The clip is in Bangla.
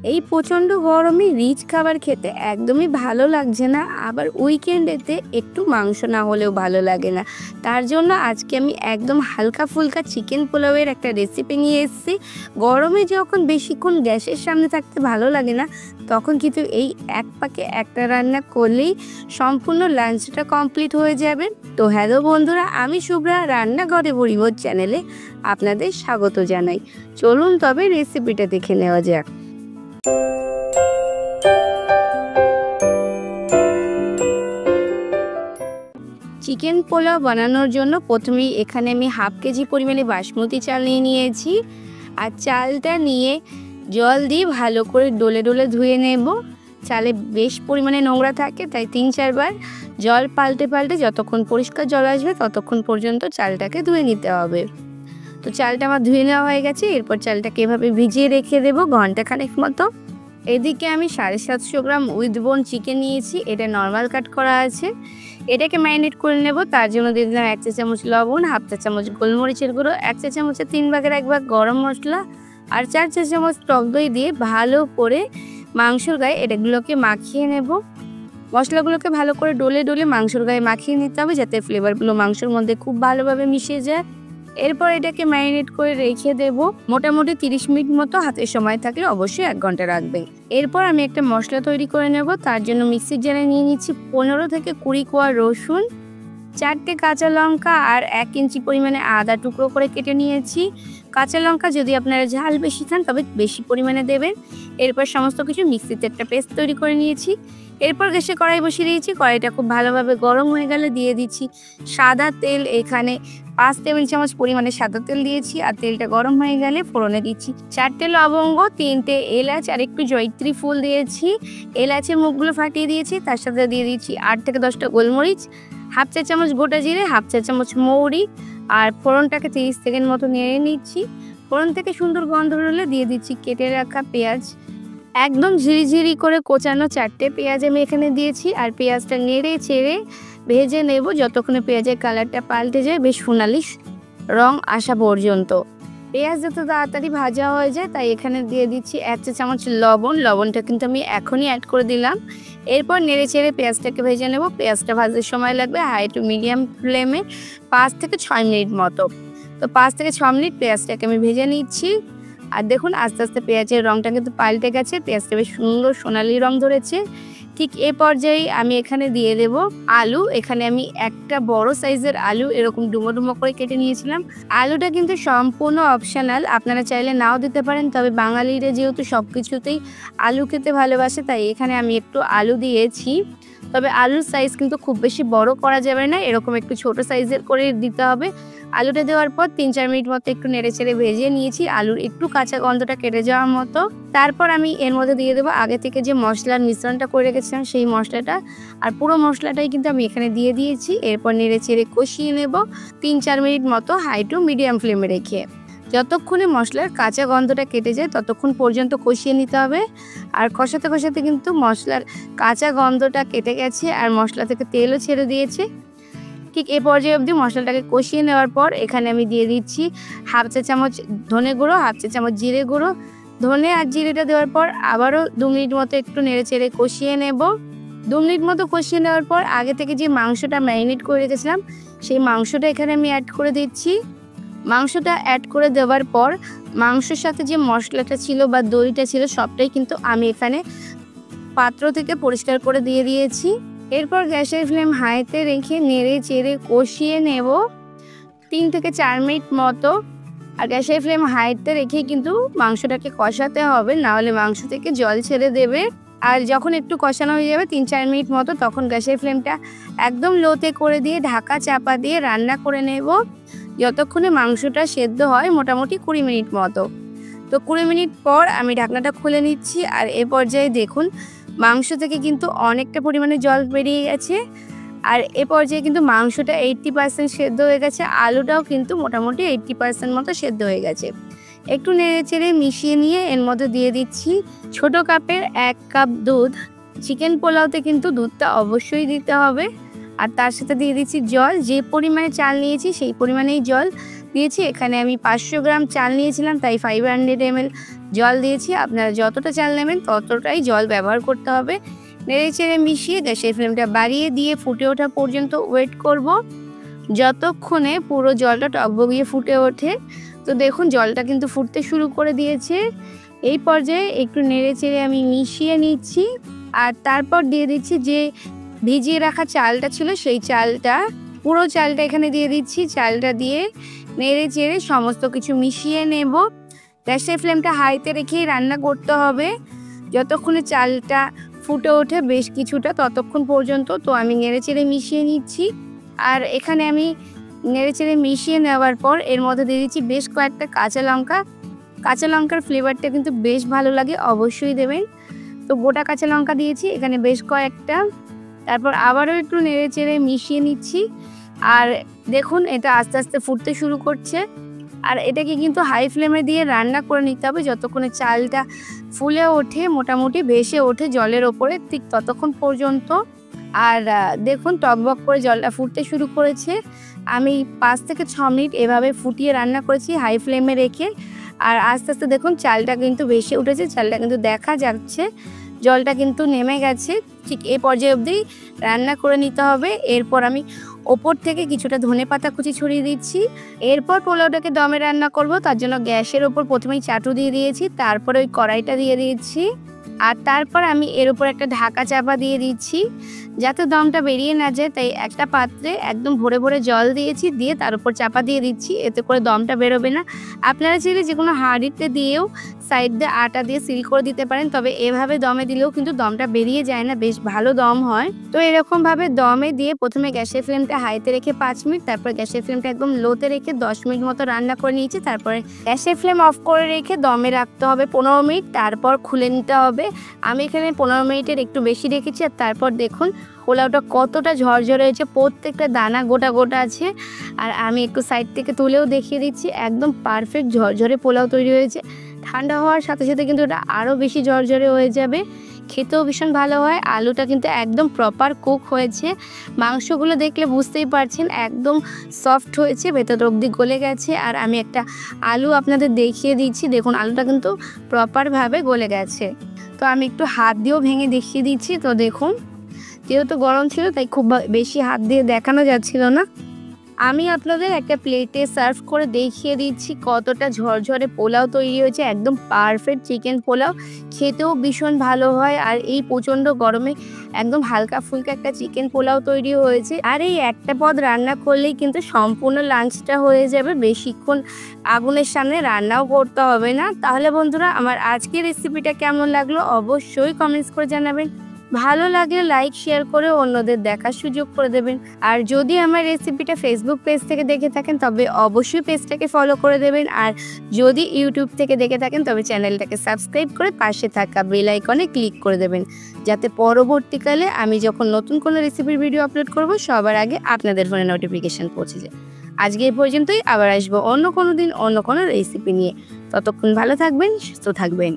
এই প্রচণ্ড গরমে রিচ খাবার খেতে একদমই ভালো লাগছে না, আবার উইকেন্ডেতে একটু মাংস না হলেও ভালো লাগে না। তার জন্য আজকে আমি একদম হালকা ফুলকা চিকেন পোলাওয়ের একটা রেসিপি নিয়ে এসেছি। গরমে যখন বেশিক্ষণ গ্যাসের সামনে থাকতে ভালো লাগে না, তখন কিন্তু এই এক পাকে একটা রান্না করলেই সম্পূর্ণ লাঞ্চটা কমপ্লিট হয়ে যাবে। তো হ্যালো বন্ধুরা, আমি শুভ্রা, রান্নাঘরে পরিবার চ্যানেলে আপনাদের স্বাগত জানাই। চলুন তবে রেসিপিটা দেখে নেওয়া যাক। চিকেন পোলাও বানানোর জন্য প্রথমেই এখানে আমি হাফ কেজি পরিমাণে বাসমতি চাল নিয়ে নিয়েছি। আর চালটা নিয়ে জল দিয়ে ভালো করে ডলে ডলে ধুয়ে নেব। চালে বেশ পরিমাণে নোংরা থাকে, তাই 3-4 বার জল পাল্টে পাল্টে যতক্ষণ পরিষ্কার জল আসবে ততক্ষণ পর্যন্ত চালটাকে ধুয়ে নিতে হবে। তো চালটা আমার ধুয়ে নেওয়া হয়ে গেছে। এরপর চালটাকে এভাবে ভিজিয়ে রেখে দেবো ঘন্টাখানেক মতো। এদিকে আমি 750 গ্রাম উইথ বোন চিকেন নিয়েছি, এটা নর্মাল কাট করা আছে। এটাকে ম্যারিনেট করে নেব। তার জন্য দিয়ে দিলাম 1 চা চামচ লবণ, হাফ চা চামচ গোলমরিচের গুঁড়ো, 1 চা চামচের 3 ভাগের 1 ভাগ গরম মশলা আর 4 চা চামচ টক দই দিয়ে ভালো করে মাংসর গায়ে এটাগুলোকে মাখিয়ে নেব। মশলাগুলোকে ভালো করে ডলে ডলে মাংসর গায়ে মাখিয়ে নিতে হবে, যাতে ফ্লেভারগুলো মাংসের মধ্যে খুব ভালোভাবে মিশে যায়। এরপর এটাকে ম্যারিনেট করে রেখে দেব মোটামুটি 30 মিনিট মতো। হাতের সময় থাকলে অবশ্যই 1 ঘন্টা রাখবেন। এরপর আমি একটা মশলা তৈরি করে নেব। তার জন্য মিক্সির জারে নিয়ে নিচ্ছি 15 থেকে 20 কোয়া রসুন, 4টে কাঁচা লঙ্কা আর 1 ইঞ্চি পরিমাণে আদা টুকরো করে কেটে নিয়েছি। কাঁচা লঙ্কা যদি আপনারা ঝাল বেশি খান তবে বেশি পরিমাণে দেবেন। এরপর সমস্ত কিছু মিক্সিতে একটা পেস্ট তৈরি করে নিয়েছি। এরপর গ্যাসে কড়াই বসিয়ে দিয়েছি। কড়াইটা খুব ভালোভাবে গরম হয়ে গেলে দিয়ে দিচ্ছি সাদা তেল। এখানে 5 টেবিল চামচ পরিমাণে সাদা তেল দিয়েছি। আর তেলটা গরম হয়ে গেলে ফোড়নে দিচ্ছি 4টে লবঙ্গ, 3টে এলাচ আর একটু জয়িত্রী ফুল দিয়েছি। এলাচের মুখগুলো ফাটিয়ে দিয়েছি। তার সাথে দিয়ে দিচ্ছি 8 থেকে 10টা গোলমরিচ, হাফ চা চামচ গোটা জিরে, হাফ চা চামচ মৌরি। আর ফোড়নটাকে 30 সেকেন্ড মতো নেড়ে নিচ্ছি। ফোড়ন থেকে সুন্দর গন্ধ বেরোলে দিয়ে দিচ্ছি কেটে রাখা পেঁয়াজ। একদম ঝিরিঝিরি করে কোচানো 4টে পেঁয়াজ আমি এখানে দিয়েছি। আর পেঁয়াজটা নেড়ে চেড়ে ভেজে নেব যতক্ষণে পেঁয়াজের কালারটা পাল্টে যায় বেশ সোনালি রং আসা পর্যন্ত। পেঁয়াজ যত তাড়াতাড়ি ভাজা হয়ে যায় তাই এখানে দিয়ে দিচ্ছি 1 চা চামচ লবণ। লবণটা কিন্তু আমি এখনই অ্যাড করে দিলাম। এরপর নেড়ে চেড়ে পেঁয়াজটাকে ভেজে নেব। পেঁয়াজটা ভাজতে সময় লাগবে হাই টু মিডিয়াম ফ্লেমে 5 থেকে 6 মিনিট মতো। তো 5 থেকে 6 মিনিট পেঁয়াজটাকে আমি ভেজে নিচ্ছি। আর দেখুন আস্তে আস্তে পেঁয়াজের রঙটা কিন্তু পাল্টে গেছে, পেঁয়াজটা বেশ সুন্দর সোনালি রং ধরেছে। ঠিক এ পর্যায়ে আমি এখানে দিয়ে দেব আলু। এখানে আমি একটা বড় সাইজের আলু এরকম ডুমো ডুমো করে কেটে নিয়েছিলাম। আলুটা কিন্তু সম্পূর্ণ অপশনাল, আপনারা চাইলে নাও দিতে পারেন, তবে বাঙালিরা যেহেতু সব কিছুতেই আলু খেতে ভালোবাসে তাই এখানে আমি একটু আলু দিয়েছি। তবে আলুর সাইজ কিন্তু খুব বেশি বড় করা যাবে না, এরকম একটু ছোট সাইজের করে দিতে হবে। আলুটা দেওয়ার পর 3-4 মিনিট মতো একটু নেড়ে চেড়ে ভেজে নিয়েছি আলুর একটু কাঁচা গন্ধটা কেটে যাওয়ার মতো। তারপর আমি এর মধ্যে দিয়ে দেবো আগে থেকে যে মশলার মিশ্রণটা করে রেখেছিলাম সেই মশলাটা। আর পুরো মশলাটাই কিন্তু আমি এখানে দিয়ে দিয়েছি। এরপর নেড়ে চেড়ে কষিয়ে নেব 3-4 মিনিট মতো হাই টু মিডিয়াম ফ্লেমে রেখে। যতক্ষণে মশলার কাঁচা গন্ধটা কেটে যায় ততক্ষণ পর্যন্ত কষিয়ে নিতে হবে। আর কষাতে কষাতে কিন্তু মশলার কাঁচা গন্ধটা কেটে গেছে আর মশলা থেকে তেলও ছেড়ে দিয়েছে। ঠিক এ পর্যায়ে অবধি মশলাটাকে কষিয়ে নেওয়ার পর এখানে আমি দিয়ে দিচ্ছি হাফ চা চামচ ধনে গুঁড়ো, হাফ চা চামচ জিরে গুঁড়ো। ধনে আর জিরেটা দেওয়ার পর আবারও 2 মিনিট মতো একটু নেড়ে চেড়ে কষিয়ে নেব। 2 মিনিট মতো কষিয়ে নেওয়ার পর আগে থেকে যে মাংসটা ম্যারিনেট করে রেখেছিলাম সেই মাংসটা এখানে আমি অ্যাড করে দিচ্ছি। মাংসটা অ্যাড করে দেওয়ার পর মাংসের সাথে যে মশলাটা ছিল বা দইটা ছিল সবটাই কিন্তু আমি এখানে পাত্র থেকে পরিষ্কার করে দিয়ে দিয়েছি। এরপর গ্যাসের ফ্লেম হাইতে রেখে নেড়ে চেড়ে কষিয়ে নেব 3 থেকে 4 মিনিট মতো। আর গ্যাসের ফ্লেম হাইতে রেখে কিন্তু মাংসটাকে কষাতে হবে, নাহলে মাংস থেকে জল ছেড়ে দেবে। আর যখন একটু কষানো হয়ে যাবে 3-4 মিনিট মতো, তখন গ্যাসের ফ্লেমটা একদম লোতে করে দিয়ে ঢাকা চাপা দিয়ে রান্না করে নেব যতক্ষণে মাংসটা সেদ্ধ হয়, মোটামুটি 20 মিনিট মতো। তো 20 মিনিট পর আমি ঢাকনাটা খুলে নিচ্ছি। আর এ পর্যায়ে দেখুন মাংস থেকে কিন্তু অনেকটা পরিমাণে জল বেরিয়ে গেছে। আর এ পর্যায়ে কিন্তু মাংসটা 80% সেদ্ধ হয়ে গেছে, আলুটাও কিন্তু মোটামুটি 80% মতো সেদ্ধ হয়ে গেছে। একটু নেড়ে চেড়ে মিশিয়ে নিয়ে এর মধ্যে দিয়ে দিচ্ছি ছোট কাপের 1 কাপ দুধ। চিকেন পোলাওতে কিন্তু দুধটা অবশ্যই দিতে হবে। আর তার সাথে দিয়ে দিচ্ছি জল। যে পরিমাণে চাল নিয়েছি সেই পরিমাণেই জল দিয়েছি। এখানে আমি 500 গ্রাম চাল নিয়েছিলাম তাই 500 ml জল দিয়েছি। আপনারা যতটা চাল নেবেন ততটাই জল ব্যবহার করতে হবে। নেড়ে চেড়ে মিশিয়ে গ্যাসের ফ্লেমটা বাড়িয়ে দিয়ে ফুটে ওঠা পর্যন্ত ওয়েট করব, যতক্ষণে পুরো জলটা টকবগিয়ে ফুটে ওঠে। তো দেখুন জলটা কিন্তু ফুটতে শুরু করে দিয়েছে। এই পর্যায়ে একটু নেড়ে চেড়ে আমি মিশিয়ে নিচ্ছি, আর তারপর দিয়ে দিচ্ছি যে ভিজিয়ে রাখা চালটা ছিল সেই চালটা, পুরো চালটা এখানে দিয়ে দিচ্ছি। চালটা দিয়ে নেড়ে চেড়ে সমস্ত কিছু মিশিয়ে নেব। গ্যাসের ফ্লেমটা হাইতে রেখেই রান্না করতে হবে যতক্ষণে চালটা ফুটে ওঠে বেশ কিছুটা, ততক্ষণ পর্যন্ত। তো আমি নেড়ে চেড়ে মিশিয়ে নিচ্ছি। আর এখানে আমি নেড়ে চেড়ে মিশিয়ে নেওয়ার পর এর মধ্যে দিয়ে দিচ্ছি বেশ কয়েকটা কাঁচা লঙ্কা। কাঁচা লঙ্কার ফ্লেভারটা কিন্তু বেশ ভালো লাগে, অবশ্যই দেবেন। তো গোটা কাঁচা লঙ্কা দিয়েছি এখানে বেশ কয়েকটা। তারপর আবারও একটু নেড়ে চেড়ে মিশিয়ে নিচ্ছি। আর দেখুন এটা আস্তে আস্তে ফুটতে শুরু করছে। আর এটাকে কিন্তু হাই ফ্লেমে দিয়ে রান্না করে নিতে হবে যতক্ষণে চালটা ফুলে ওঠে, মোটামুটি ভেসে ওঠে জলের ওপরে, ঠিক ততক্ষণ পর্যন্ত। আর দেখুন টকবক করে জলটা ফুটতে শুরু করেছে। আমি 5 থেকে 6 মিনিট এভাবে ফুটিয়ে রান্না করেছি হাই ফ্লেমে রেখে। আর আস্তে আস্তে দেখুন চালটা কিন্তু ভেসে উঠেছে, চালটা কিন্তু দেখা যাচ্ছে, জলটা কিন্তু নেমে গেছে। ঠিক এই পর্যায়ে অবধি রান্না করে নিতে হবে। এরপর আমি ওপর থেকে কিছুটা ধনেপাতা কুচি ছড়িয়ে দিচ্ছি। এরপর পোলাওটাকে দমে রান্না করব, তার জন্য গ্যাসের ওপর প্রথমেই চাটু দিয়ে দিয়েছি, তারপরে ওই কড়াইটা দিয়ে দিয়েছি। আর তারপর আমি এর উপর একটা ঢাকা চাপা দিয়ে দিচ্ছি যাতে দমটা বেরিয়ে না যায়। তাই একটা পাত্রে একদম ভরে ভরে জল দিয়েছি, দিয়ে তার উপর চাপা দিয়ে দিচ্ছি, এতে করে দমটা বেরোবে না। আপনারা চাইলে যে কোনো হাঁড়িতে দিয়েও সাইড দিয়ে আটা দিয়ে সিল করে দিতে পারেন, তবে এভাবে দমে দিলেও কিন্তু দমটা বেরিয়ে যায় না, বেশ ভালো দম হয়। তো এরকমভাবে দমে দিয়ে প্রথমে গ্যাসের ফ্লেমটা হাইতে রেখে 5 মিনিট, তারপর গ্যাসের ফ্লেমটা একদম লোতে রেখে 10 মিনিট মতো রান্না করে নিয়েছি। তারপরে গ্যাসের ফ্লেম অফ করে রেখে দমে রাখতে হবে 15 মিনিট, তারপর খুলে নিতে হবে। আমি এখানে 15 মিনিটের একটু বেশি রেখেছি। আর তারপর দেখুন পোলাওটা কতটা ঝরঝরে হয়েছে, প্রত্যেকটা দানা গোটা গোটা আছে। আর আমি একটু সাইড থেকে তুলেও দেখিয়ে দিচ্ছি, একদম পারফেক্ট ঝরঝরে পোলাও তৈরি হয়েছে। ঠান্ডা হওয়ার সাথে সাথে কিন্তু এটা আরও বেশি ঝরঝরে হয়ে যাবে, খেতেও ভীষণ ভালো হয়। আলুটা কিন্তু একদম প্রপার কুক হয়েছে, মাংসগুলো দেখলে বুঝতেই পারছেন একদম সফট হয়েছে, ভেতর অবধি গলে গেছে। আর আমি একটা আলু আপনাদের দেখিয়ে দিচ্ছি, দেখুন আলুটা কিন্তু প্রপারভাবে গলে গেছে। তো আমি একটু হাত দিয়েও ভেঙে দেখিয়ে দিচ্ছি। তো দেখুন যেহেতু গরম ছিল তাই খুব বেশি হাত দিয়ে দেখানো যাচ্ছিল না। আমি আপনাদের একটা প্লেটে সার্ভ করে দেখিয়ে দিচ্ছি কতটা ঝরঝরে পোলাও তৈরি হয়েছে, একদম পারফেক্ট চিকেন পোলাও, খেতেও ভীষণ ভালো হয়। আর এই প্রচণ্ড গরমে একদম হালকা ফুলকা একটা চিকেন পোলাও তৈরি হয়েছে। আর এই একটা পদ রান্না করলেই কিন্তু সম্পূর্ণ লাঞ্চটা হয়ে যাবে, বেশিক্ষণ আগুনের সামনে রান্নাও করতে হবে না। তাহলে বন্ধুরা আমার আজকের রেসিপিটা কেমন লাগলো অবশ্যই কমেন্টস করে জানাবেন। ভালো লাগলে লাইক শেয়ার করে অন্যদের দেখার সুযোগ করে দেবেন। আর যদি আমার রেসিপিটা ফেসবুক পেজ থেকে দেখে থাকেন তবে অবশ্যই পেজটাকে ফলো করে দেবেন। আর যদি ইউটিউব থেকে দেখে থাকেন তবে চ্যানেলটাকে সাবস্ক্রাইব করে পাশে থাকা বেল আইকনে ক্লিক করে দেবেন, যাতে পরবর্তীকালে আমি যখন নতুন কোনো রেসিপির ভিডিও আপলোড করব সবার আগে আপনাদের ফোনে নোটিফিকেশান পৌঁছে যায়। আজকে এই পর্যন্তই, আবার আসবো অন্য কোনো দিন অন্য কোনো রেসিপি নিয়ে। ততক্ষণ ভালো থাকবেন, সুস্থ থাকবেন।